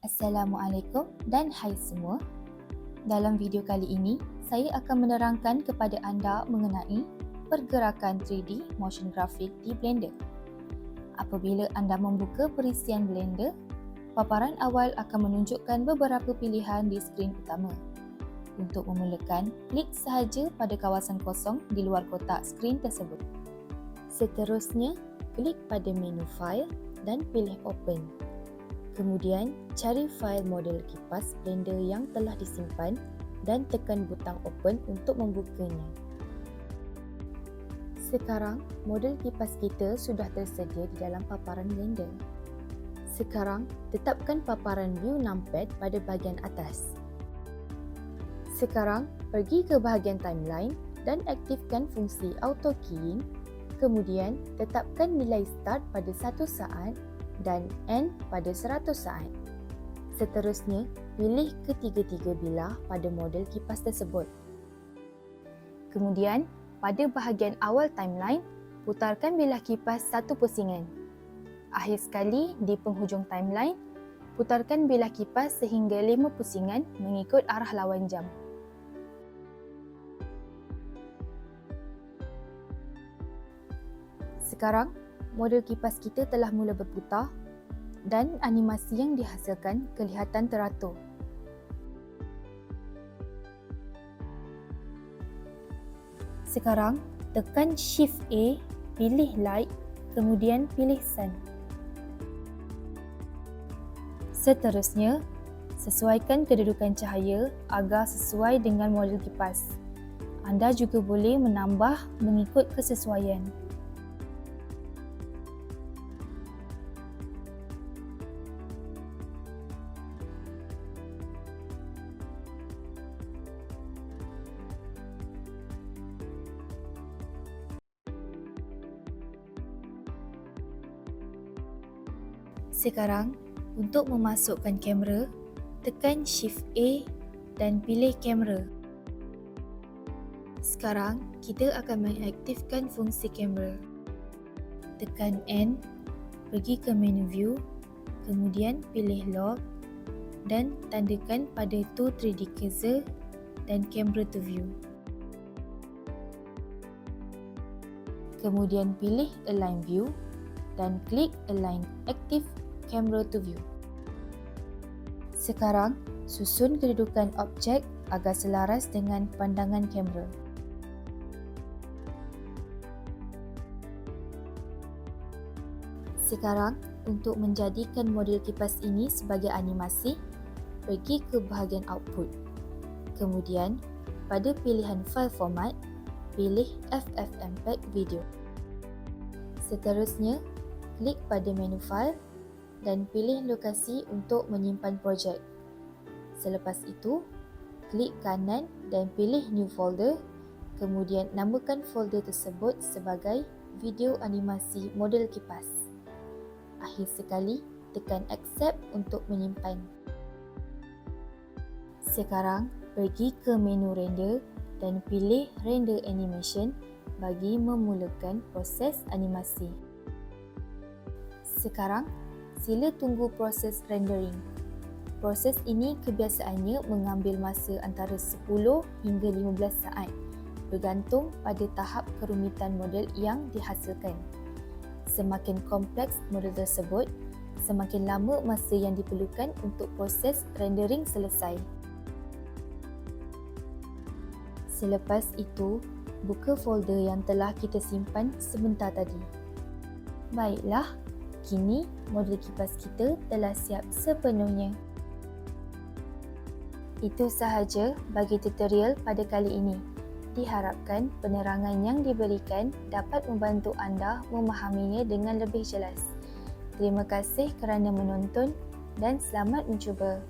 Assalamualaikum dan hai semua. Dalam video kali ini, saya akan menerangkan kepada anda mengenai pergerakan 3D motion graphic di Blender. Apabila anda membuka perisian Blender, paparan awal akan menunjukkan beberapa pilihan di skrin utama. Untuk memulakan, klik sahaja pada kawasan kosong di luar kotak skrin tersebut. Seterusnya, klik pada menu File dan pilih Open. Kemudian, cari fail model kipas Blender yang telah disimpan dan tekan butang Open untuk membukanya. Sekarang, model kipas kita sudah tersedia di dalam paparan Blender. Sekarang, tetapkan paparan view numpad pada bahagian atas. Sekarang, pergi ke bahagian timeline dan aktifkan fungsi auto keying. Kemudian, tetapkan nilai start pada 1 saat dan end pada 100 saat. Seterusnya, pilih ketiga-tiga bilah pada model kipas tersebut. Kemudian, pada bahagian awal timeline, putarkan bilah kipas 1 pusingan. Akhir sekali, di penghujung timeline, putarkan bilah kipas sehingga 5 pusingan mengikut arah lawan jam. Sekarang, model kipas kita telah mula berputar dan animasi yang dihasilkan kelihatan teratur. Sekarang, tekan Shift A, pilih Light, kemudian pilih Sun. Seterusnya, sesuaikan kedudukan cahaya agar sesuai dengan model kipas. Anda juga boleh menambah mengikut kesesuaian. Sekarang, untuk memasukkan kamera, tekan Shift A dan pilih kamera. Sekarang, kita akan mengaktifkan fungsi kamera. Tekan N, pergi ke menu View, kemudian pilih Log dan tandakan pada tool 3D cursor dan Camera to View. Kemudian pilih Align View dan klik Align Active Camera to View. Sekarang, susun kedudukan objek agar selaras dengan pandangan kamera. Sekarang, untuk menjadikan model kipas ini sebagai animasi, pergi ke bahagian Output. Kemudian, pada pilihan File Format, pilih FFmpeg Video. Seterusnya, klik pada menu File dan pilih lokasi untuk menyimpan projek. Selepas itu, klik kanan dan pilih New Folder, kemudian namakan folder tersebut sebagai Video Animasi Model Kipas. Akhir sekali, tekan Accept untuk menyimpan. Sekarang, pergi ke menu Render dan pilih Render Animation bagi memulakan proses animasi. Sekarang, sila tunggu proses rendering. Proses ini kebiasaannya mengambil masa antara 10 hingga 15 saat, bergantung pada tahap kerumitan model yang dihasilkan. Semakin kompleks model tersebut, semakin lama masa yang diperlukan untuk proses rendering selesai. Selepas itu, buka folder yang telah kita simpan sebentar tadi. Baiklah, kini model kipas kita telah siap sepenuhnya. Itu sahaja bagi tutorial pada kali ini. Diharapkan penerangan yang diberikan dapat membantu anda memahaminya dengan lebih jelas. Terima kasih kerana menonton dan selamat mencuba.